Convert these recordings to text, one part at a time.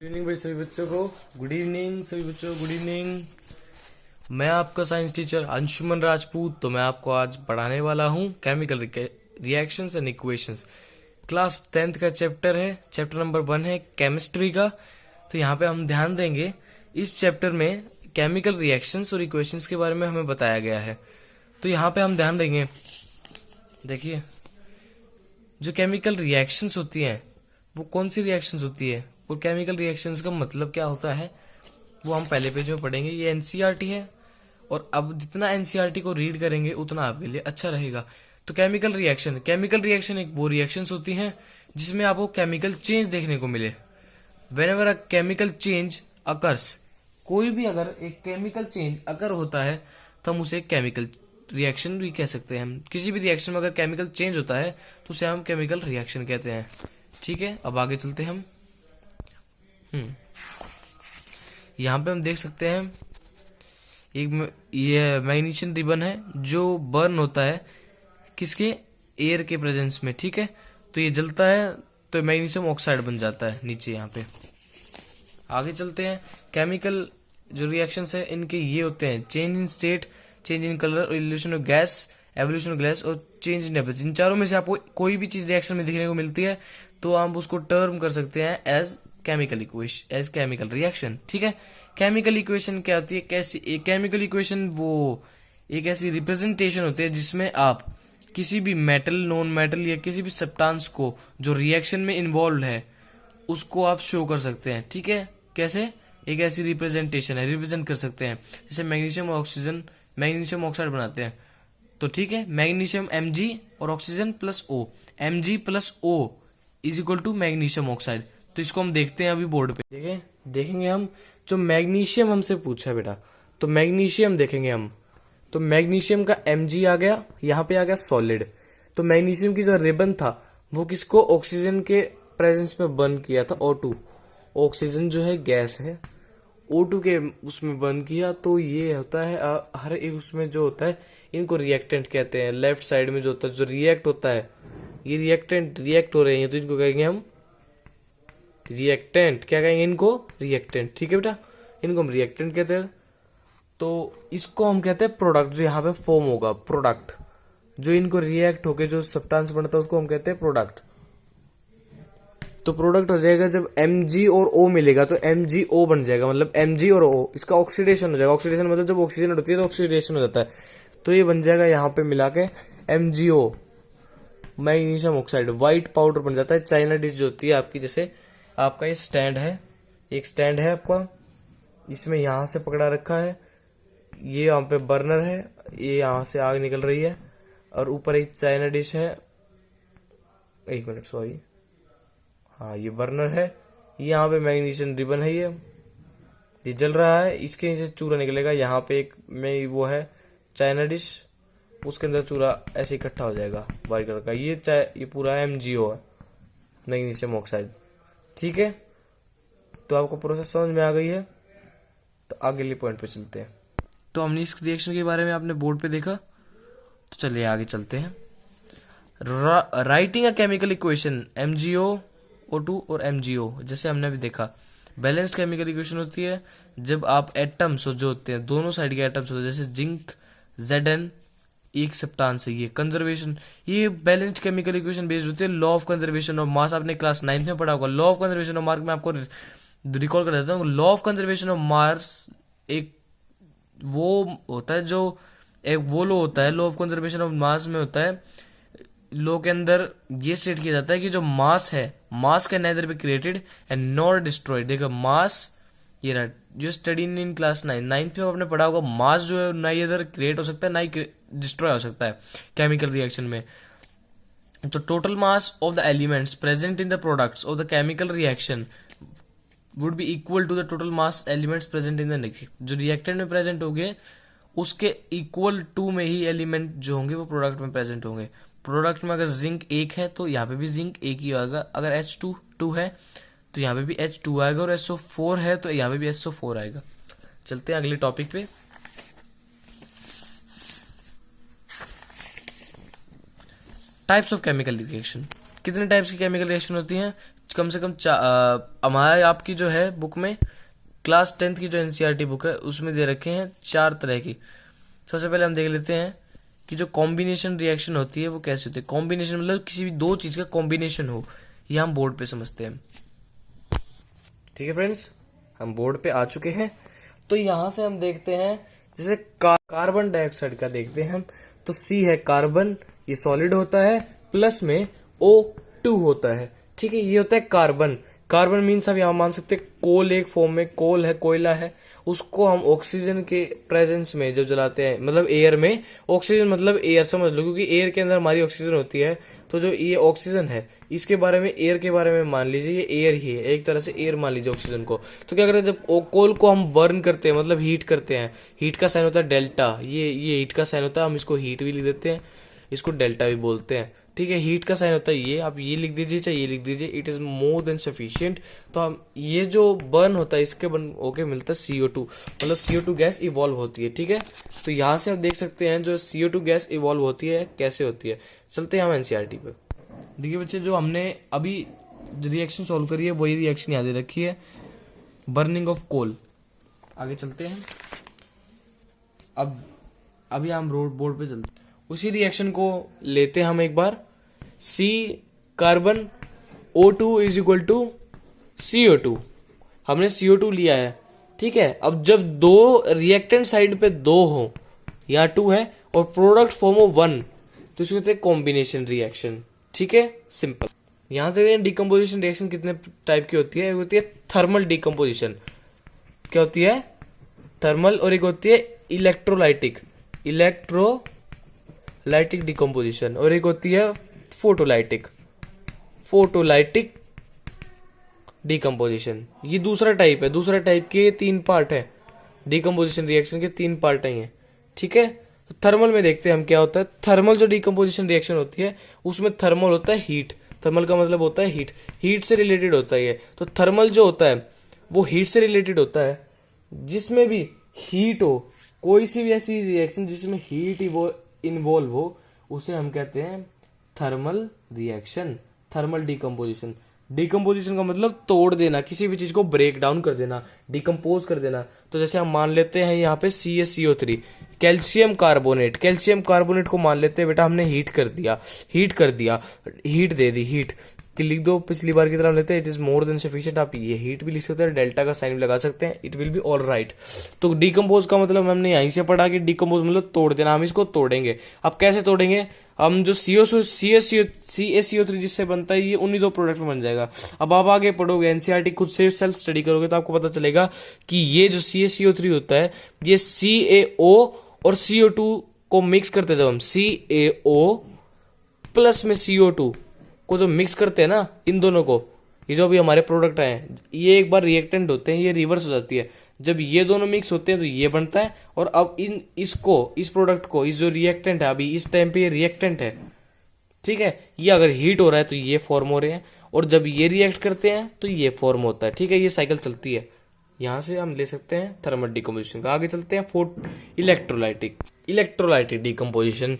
Good evening भाई सभी बच्चों को। गुड इवनिंग सभी बच्चों, गुड इवनिंग। मैं आपका साइंस टीचर अंशुमन राजपूत। तो मैं आपको आज पढ़ाने वाला हूँ chemical reactions and equations. Class 10th का चैप्टर है, चैप्टर नंबर 1 है केमिस्ट्री का। तो यहाँ पे हम ध्यान देंगे, इस चैप्टर में केमिकल रिएक्शंस और इक्वेशंस के बारे में हमें बताया गया है। तो यहाँ पे हम ध्यान देंगे, देखिए जो केमिकल रिएक्शंस होती हैं वो कौन सी रिएक्शंस होती है और केमिकल रिएक्शंस का मतलब क्या होता है वो हम पहले पेज में पढ़ेंगे। ये एनसीईआरटी है और अब जितना एनसीईआरटी को रीड करेंगे उतना आपके लिए अच्छा रहेगा। तो केमिकल रिएक्शन एक वो रिएक्शंस होती हैं जिसमें आपको केमिकल चेंज देखने को मिले। Whenever a chemical change occurs, कोई भी अगर एक केमिकल चेंज अकर होता है तो हम उसे केमिकल रिएक्शन भी कह सकते हैं। हम किसी भी रिएक्शन में अगर केमिकल चेंज होता है तो उसे हम केमिकल रिएक्शन कहते हैं। ठीक है, अब आगे चलते हैं हम। यहाँ पे हम देख सकते हैं एक ये मैग्नीशियम रिबन है जो बर्न होता है किसके, एयर के प्रेजेंस में। ठीक है, तो ये जलता है तो मैग्नीशियम ऑक्साइड बन जाता है नीचे। यहाँ पे आगे चलते हैं। केमिकल जो रिएक्शंस है इनके ये होते हैं change in state, change in colour, evolution of gas, evolution of gas और चेंज इन टेम्परेचर। इन चारों में से आपको कोई भी चीज रिएक्शन में दिखने को मिलती है तो आप उसको टर्म कर सकते हैं as chemical equation, as chemical reaction. ठीक है, केमिकल इक्वेशन क्या होती है, कैसी एक केमिकल इक्वेशन वो एक ऐसी रिप्रेजेंटेशन होती है जिसमें आप किसी भी मेटल, नॉन मेटल या किसी भी सब्सटेंस को जो रिएक्शन में इन्वॉल्व है उसको आप शो कर सकते हैं। ठीक है, कैसे, एक ऐसी रिप्रेजेंटेशन है, रिप्रेजेंट कर सकते हैं। जैसे मैग्नीशियम और ऑक्सीजन मैग्नीशियम ऑक्साइड बनाते हैं तो ठीक है, मैग्नीशियम Mg और oxygen plus O, Mg plus O is equal to magnesium oxide. तो इसको हम देखते हैं अभी बोर्ड पे, देखेंगे हम। जो मैग्नीशियम हमसे पूछा है बेटा, तो मैग्नीशियम देखेंगे हम। तो मैग्नीशियम का Mg आ गया, यहाँ पे आ गया सॉलिड। तो मैग्नीशियम की जो रिबन था वो किसको, ऑक्सीजन के प्रेजेंस में बर्न किया था, O2। ऑक्सीजन जो है गैस है, O2 के उसमें बर्न किया। तो ये होता है हर एक उसमें जो होता है इनको रिएक्टेंट कहते हैं। लेफ्ट साइड में जो होता है, जो रिएक्ट होता है, ये रिएक्टेंट रिएक्ट हो रहे हैं तो इनको कहेंगे हम रिएक्टेंट। क्या कहेंगे इनको, रिएक्टेंट। ठीक है बेटा, इनको हम रिएक्टेंट कहते हैं। तो इसको हम कहते हैं प्रोडक्ट, जो यहाँ पे फॉर्म होगा प्रोडक्ट, जो इनको रिएक्ट होके जो सब्सटेंस बनता है उसको हम कहते हैं प्रोडक्ट। तो प्रोडक्ट हो जाएगा जब Mg और O मिलेगा तो MgO बन जाएगा, मतलब Mg और O इसका ऑक्सीडेशन हो जाएगा। ऑक्सीडेशन मतलब जब ऑक्सीजन होती है तो ऑक्सीडेशन हो जाता है, तो ये बन जाएगा यहाँ पे मिला के MgO, magnesium oxide. White powder बन जाता है। चाइना डिश जो होती है आपकी, जैसे आपका ये स्टैंड है, एक स्टैंड है आपका, इसमें यहाँ से पकड़ा रखा है, ये यहाँ पे बर्नर है, ये यहाँ से आग निकल रही है और ऊपर एक चाइना डिश है। एक मिनट, सॉरी, हाँ ये बर्नर है, यहाँ पे मैग्नीशियम रिबन है, ये जल रहा है, इसके नीचे चूरा निकलेगा। यहाँ पे एक में वो है चाइना डिश, उसके अंदर चूरा ऐसे इकट्ठा हो जाएगा व्हाइट कलर का। ये पूरा MgO है, मैग्नीशियम ऑक्साइड। ठीक है, तो आपको प्रोसेस समझ में आ गई है। तो अगले पॉइंट पे चलते हैं। तो हमने इस रिएक्शन के बारे में आपने बोर्ड पे देखा, तो चलिए आगे चलते हैं। Writing a chemical equation MgO, O2 और MgO, जैसे हमने अभी देखा बैलेंस्ड केमिकल इक्वेशन होती है जब आप एटम्स जो होते हैं, दोनों साइड के एटम्स होते हैं, जैसे जिंक Zn एक सब्सटेंस है, ये कंजर्वेशन, ये बैलेंस्ड केमिकल इक्वेशन बेस्ड होती है law of conservation of mass. आपने क्लास 9th में पढ़ा होगा। Law of conservation of mass में आपको रिकॉल कर देता हूँ। Law of conservation of mass एक वो होता है जो एक वो लॉ होता है, law of conservation of mass में होता है, लॉ के अंदर ये सेट किया जाता है कि जो मास है, मास can nether be created and nor destroyed. देखो मास, ये रहा जो स्टडी इन क्लास 9th पे आपने पढ़ा होगा। मास जो है ना ही इधर क्रिएट हो सकता है ना ही डिस्ट्रॉय हो सकता है केमिकल रिएक्शन में। तो total mass of the elements present in the products of the chemical reaction would be equal to the total mass elements present in the, जो रिएक्टेंट में प्रेजेंट होंगे उसके इक्वल टू में ही एलिमेंट जो होंगे वो प्रोडक्ट में प्रेजेंट होंगे। प्रोडक्ट में अगर जिंक 1 है तो यहाँ पे भी जिंक 1 ही आएगा। अगर H2 है तो यहाँ पे भी H2 आएगा, और SO4 है तो यहाँ पे भी SO4 आएगा। चलते हैं अगले टॉपिक पे। टाइप्स ऑफ केमिकल रिएक्शन, कितने टाइप्स की केमिकल रिएक्शन होती हैं, कम से कम हमारे आपकी जो है बुक में क्लास 10th की जो एनसीईआरटी बुक है उसमें दे रखे हैं 4 तरह की। सबसे पहले हम देख लेते हैं कि जो कॉम्बिनेशन रिएक्शन होती है वो कैसे होती है। कॉम्बिनेशन मतलब किसी भी दो चीज का कॉम्बिनेशन हो, ये हम बोर्ड पे समझते हैं। ठीक है फ्रेंड्स, हम बोर्ड पे आ चुके हैं। तो यहां से हम देखते हैं जैसे कार्बन डाइऑक्साइड का देखते हैं हम, तो सी है कार्बन, ये सॉलिड होता है, प्लस में O2 होता है। ठीक है, ये होता है कार्बन। कार्बन मीन्स आप यहां मान सकते हैं कोल, एक फॉर्म में कोल है, कोयला है, उसको हम ऑक्सीजन के प्रेजेंस में जब जलाते हैं, मतलब एयर में, ऑक्सीजन मतलब एयर समझ लो, क्योंकि एयर के अंदर हमारी ऑक्सीजन होती है। तो जो ये ऑक्सीजन है इसके बारे में, एयर के बारे में मान लीजिए ये एयर ही है, एक तरह से एयर मान लीजिए ऑक्सीजन को। तो क्या करते हैं, जब कोल को हम बर्न करते हैं, मतलब हीट करते हैं, हीट का साइन होता है डेल्टा, ये हीट का साइन होता है, हम इसको हीट भी लिख देते हैं, इसको डेल्टा भी बोलते हैं। ठीक है, हीट का साइन होता है ये, आप ये लिख दीजिए चाहे ये लिख दीजिए, it is more than sufficient. तो हम ये जो बर्न होता है इसके बन होके मिलता है CO2, मतलब CO2 गैस इवॉल्व होती है। ठीक है, तो यहां से हम देख सकते हैं जो CO2 गैस इवॉल्व होती है कैसे होती है। चलते हैं हम एनसीईआरटी पे। देखिए बच्चे, जो हमने अभी रिएक्शन सॉल्व करी है वही रिएक्शन याद रखी है, बर्निंग ऑफ कोल। आगे चलते हैं। अब अभी हम बोर्ड पे चलते हैं। उसी रिएक्शन को लेते हैं हम एक बार, C carbon O2 is equal to CO2। हमने CO2 लिया है। ठीक है, अब जब दो रिएक्टेंट साइड पे दो हो, यहाँ 2 है और प्रोडक्ट फॉर्म हो 1, तो इसको कहते हैं कॉम्बिनेशन रिएक्शन। ठीक है, सिंपल। यहां देखते हैं डिकम्पोजिशन रिएक्शन कितने टाइप की होती है। एक होती है थर्मल डिकम्पोजिशन, क्या होती है, थर्मल, और एक होती है इलेक्ट्रोलाइटिक डिकम्पोजिशन, और एक होती है फोटोलाइटिक डिकम्पोजिशन। ये दूसरा टाइप है। दूसरा टाइप के 3 पार्ट है, डिकम्पोजिशन रिएक्शन के 3 पार्ट है। ठीक है, तो थर्मल में देखते हैं हम क्या होता है। थर्मल जो डिकम्पोजिशन रिएक्शन होती है उसमें थर्मल होता है हीट, थर्मल का मतलब होता है हीट से रिलेटेड होता है ये। तो थर्मल जो होता है वो हीट से रिलेटेड होता है, जिसमें भी हीट हो, कोई सी भी ऐसी रिएक्शन जिसमें हीट इन्वॉल्व हो उसे हम कहते हैं thermal reaction, thermal decomposition. Decomposition का मतलब तोड़ देना, किसी भी चीज को ब्रेक डाउन कर देना, डिकम्पोज कर देना। तो जैसे हम मान लेते हैं यहाँ पे CaCO3 कैल्शियम कार्बोनेट को मान लेते हैं बेटा हमने हीट दे दी, हीट लिख दो पिछली बार की तरह लेते हैं, it is more than sufficient. आप ये हीट भी लिख सकते हैं, डेल्टा का साइन भी लगा सकते हैं, it will be all right. तो डिकम्पोज का मतलब हमने यहीं से पढ़ा कि डिकम्पोज मतलब तोड़ देना, हम इसको तोड़ेंगे। अब कैसे तोड़ेंगे, हम जो CaCO3 जिससे बनता है ये उन्हीं 2 प्रोडक्ट में बन जाएगा। अब आप आगे पढ़ोगे, एनसीईआरटी खुद से सेल्फ स्टडी करोगे तो आपको पता चलेगा कि ये जो CaCO3 होता है ये CaO और CO2 को मिक्स करते, जब हम CaO प्लस में CO2 को जो मिक्स करते हैं ना, इन दोनों को, ये जो भी हमारे प्रोडक्ट हैं ये एक बार रिएक्टेंट होते हैं, ये रिवर्स हो जाती है। जब ये दोनों मिक्स होते हैं तो ये बनता है, और अब इस प्रोडक्ट को, इस जो रिएक्टेंट है अभी इस टाइम पे ये रिएक्टेंट है, ठीक है, ये अगर हीट हो रहा है तो ये फॉर्म हो रहे हैं, और जब ये रिएक्ट करते हैं तो ये फॉर्म होता है। ठीक है, ये साइकिल चलती है। यहां से हम ले सकते हैं थर्मल डिकम्पोजिशन का। आगे चलते हैं इलेक्ट्रोलाइटिक डिकम्पोजिशन।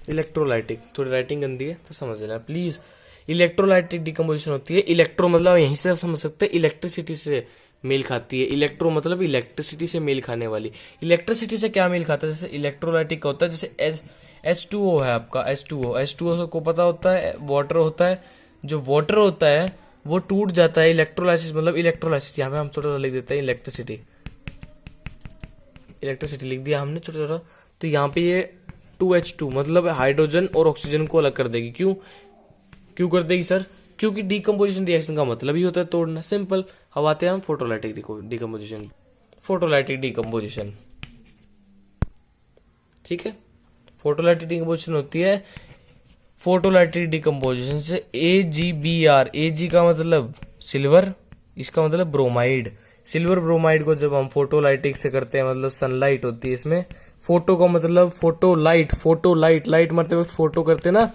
इलेक्ट्रोलाइटिक, थोड़ी राइटिंग गंदी है तो समझ लेना प्लीज। इलेक्ट्रोलाइटिक डिकम्पोजिशन होती है, इलेक्ट्रो मतलब यहीं से समझ सकते हैं इलेक्ट्रिसिटी से मेल खाती है, इलेक्ट्रो मतलब इलेक्ट्रिसिटी से मेल खाने वाली। इलेक्ट्रिसिटी से क्या मेल खाता है, जैसे इलेक्ट्रोलाइटिक का होता है, जैसे H2O है आपका, H2O को पता होता है वाटर होता है, जो वाटर होता है वो टूट जाता है, इलेक्ट्रोलाइसिस मतलब इलेक्ट्रोलाइसिस। यहाँ पे हम छोटा लिख देते हैं इलेक्ट्रिसिटी लिख दिया हमने छोटा, तो यहाँ पे ये 2H2 मतलब हाइड्रोजन और ऑक्सीजन को अलग कर देगी। क्यों कर देगी सर, क्योंकि डिकम्पोजिशन रिएक्शन का मतलब ही होता है तोड़ना, सिंपल। अब आते हैं हम फोटोलाइटिक डिकम्पोजिशन। ठीक है, फोटोलाइटिक डिकम्पोजिशन होती है, फोटोलाइटिक डिकम्पोजिशन से AgBr, Ag का मतलब सिल्वर, इसका मतलब ब्रोमाइड। सिल्वर ब्रोमाइड को जब हम फोटोलाइटिक से करते हैं, मतलब सनलाइट होती है इसमें, फोटो का मतलब फोटोलाइट, लाइट मारते वक्त फोटो करते हैं ना,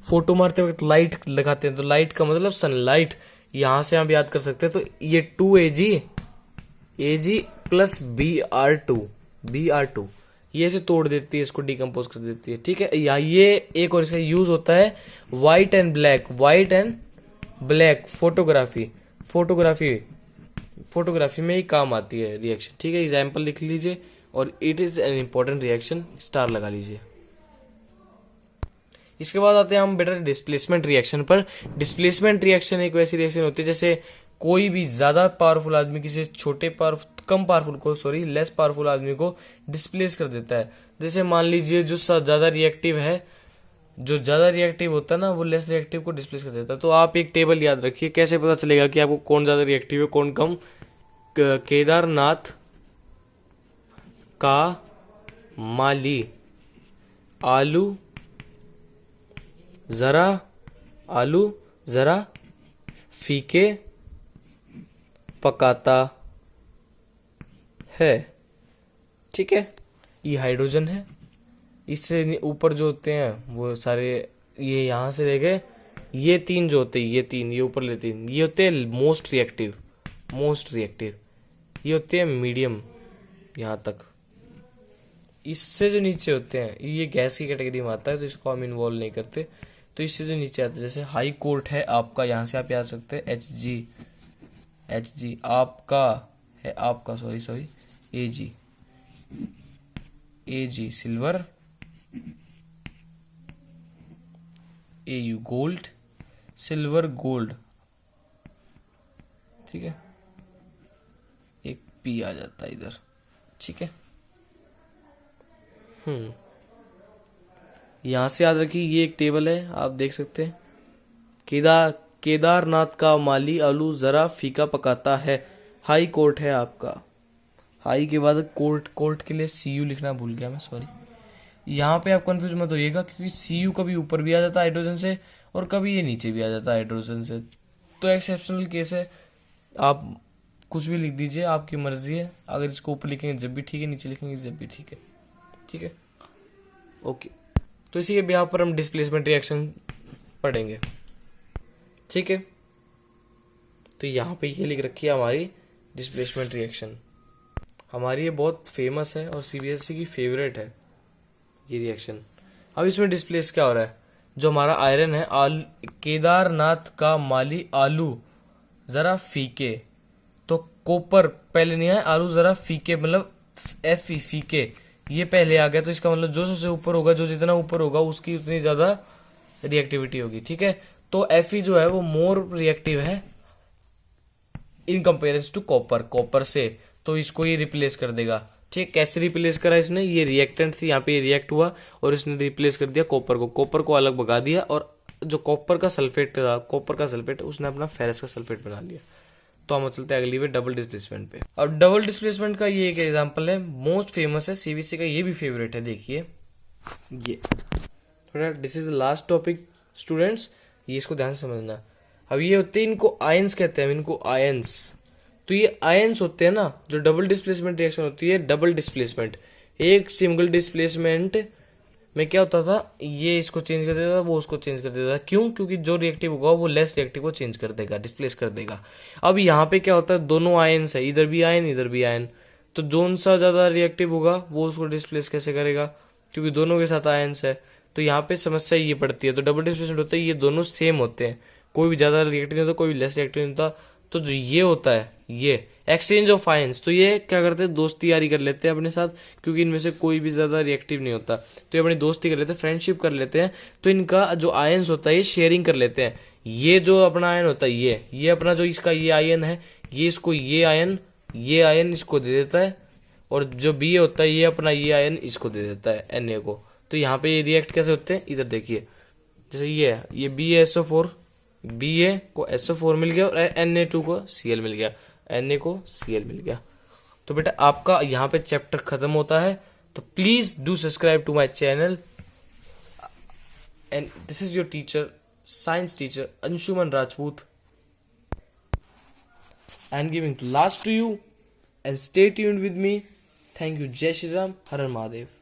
फोटो मारते वक्त लाइट लगाते हैं, तो लाइट का मतलब सनलाइट। यहां से हम याद कर सकते हैं, तो ये 2Ag प्लस Br2 ये ऐसे तोड़ देती है, इसको डिकम्पोज कर देती है, ठीक है। या ये एक और इसका यूज होता है व्हाइट एंड ब्लैक फोटोग्राफी में ही काम आती है रिएक्शन, ठीक है। एग्जाम्पल लिख लीजिए और it is an important reaction, star लगा लीजिए। इसके बाद आते हैं हम बेटा डिस्प्लेसमेंट रिएक्शन पर। डिस्प्लेसमेंट रिएक्शन एक वैसी रिएक्शन होती है जैसे कोई भी ज्यादा पावरफुल आदमी किसी लेस पावरफुल आदमी को डिस्प्लेस कर देता है। जैसे मान लीजिए जो ज्यादा रिएक्टिव होता है ना, वो लेस रिएक्टिव को डिस्प्लेस कर देता है। तो आप एक टेबल याद रखिए, कैसे पता चलेगा कि आपको कौन ज्यादा रिएक्टिव है कौन कम। केदारनाथ का माली आलू जरा फीके पकाता है, ठीक है। ये हाइड्रोजन है, इससे ऊपर जो होते हैं वो सारे, ये यहां से लेके ये तीन जो होते हैं, ये ऊपर ले तीन, ये होते हैं मोस्ट रिएक्टिव, ये होते हैं मीडियम यहां तक। इससे जो नीचे होते हैं ये गैस की कैटेगरी में आता है, तो इसको हम इन्वॉल्व नहीं करते। तो इससे जो नीचे आता है जैसे हाई कोर्ट है आपका, यहां से आप याद सकते हैं एच जी आपका sorry A G silver, AU gold, silver gold, ठीक है। एक P आ जाता है इधर, ठीक है। यहां से याद रखिए ये एक टेबल है, आप देख सकते हैं। केदारनाथ का माली आलू जरा फीका पकाता है, हाई कोर्ट है आपका। हाई के बाद कोर्ट के लिए CU लिखना भूल गया मैं, सॉरी। यहाँ पे आप कंफ्यूज मत होइएगा, क्योंकि CU कभी ऊपर भी आ जाता है हाइड्रोजन से और कभी ये नीचे भी आ जाता है हाइड्रोजन से, तो एक्सेप्शनल केस है। आप कुछ भी लिख दीजिए, आपकी मर्जी है। अगर इसको ऊपर लिखेंगे जब भी ठीक है, नीचे लिखेंगे जब भी ठीक है, ओके। तो इसी के बिहार पर हम डिस्प्लेसमेंट रिएक्शन पढ़ेंगे, ठीक है। तो यहाँ पे ये लिख रखी है हमारी डिस्प्लेसमेंट रिएक्शन। हमारी ये बहुत फेमस है और CBSE की फेवरेट है ये रिएक्शन। अब इसमें डिस्प्लेस क्या हो रहा है, जो हमारा आयरन है केदारनाथ का माली आलू जरा फीके, तो कॉपर पहले नहीं है, आलू जरा फीके मतलब Fe फीके, ये पहले आ गया। तो इसका मतलब जो सबसे ऊपर होगा, जो जितना ऊपर होगा उसकी उतनी ज्यादा रिएक्टिविटी होगी, ठीक है। तो Fe जो है वो मोर रिएक्टिव है इन कंपेरिजन टू कॉपर से, तो इसको ये रिप्लेस कर देगा, ठीक। कैसे रिप्लेस करा इसने, ये रिएक्टेंट थी, यहाँ पे रिएक्ट हुआ और इसने रिप्लेस कर दिया कॉपर को अलग भगा दिया, और जो कॉपर का सल्फेट उसने अपना फेरस का सल्फेट बना लिया। तो हम चलते हैं अगली पे डबल डिस्प्लेसमेंट पे। और डबल डिस्प्लेसमेंट का ये एक एग्जांपल है, मोस्ट फेमस है, CBSE का ये भी फेवरेट है। देखिए ये थोड़ा, this is the last topic students, ये इसको ध्यान से समझना। अब ये होते हैं, इनको आयंस कहते हैं, इनको आयंस। तो ये आयंस होते हैं ना, जो डबल डिस्प्लेसमेंट रिएक्शन होती है, डबल डिस्प्लेसमेंट। एक सिंगल डिस्प्लेसमेंट में क्या होता था, ये इसको चेंज कर देता था, वो उसको चेंज कर देता था। क्यों? क्योंकि जो रिएक्टिव होगा वो लेस रिएक्टिव को चेंज कर देगा, डिस्प्लेस कर देगा। अब यहाँ पे क्या होता है, दोनों आयंस है, इधर भी आयन इधर भी आयन, तो जोन सा ज्यादा रिएक्टिव होगा वो उसको डिस्प्लेस कैसे करेगा, क्योंकि दोनों के साथ आयंस है। तो यहाँ पे समस्या ये पड़ती है। तो डबल डिस्प्लेसमेंट होता है, ये दोनों सेम होते हैं, कोई भी ज्यादा रिएक्टिव नहीं होता, कोई भी लेस रिएक्टिव नहीं होता। तो जो ये होता है, ये एक्सचेंज ऑफ आयंस, तो ये क्या करते हैं, दोस्ती यारी कर लेते हैं अपने साथ, क्योंकि इनमें से कोई भी ज्यादा रिएक्टिव नहीं होता, तो ये अपनी दोस्ती कर लेते हैं, फ्रेंडशिप कर लेते हैं। तो इनका जो आयंस होता है ये शेयरिंग कर लेते हैं। ये जो अपना आयन होता है, ये अपना जो इसका ये आयन है, ये इसको ये आयन इसको दे देता है, और जो बी होता है ये अपना ये आयन इसको दे देता है Na को। तो यहाँ पे ये रिएक्ट कैसे होते हैं, इधर देखिए, जैसे ये BaSO4, Ba को SO4 मिल गया और Na2 को Cl मिल गया, Na को Cl मिल गया। तो बेटा आपका यहाँ पे चैप्टर खत्म होता है। तो please do subscribe to my channel, and this is your teacher, science teacher Anshuman Rajput, I am giving last to you, and stay tuned with me. Thank you. Jai Shri Ram. Har Har Mahadev.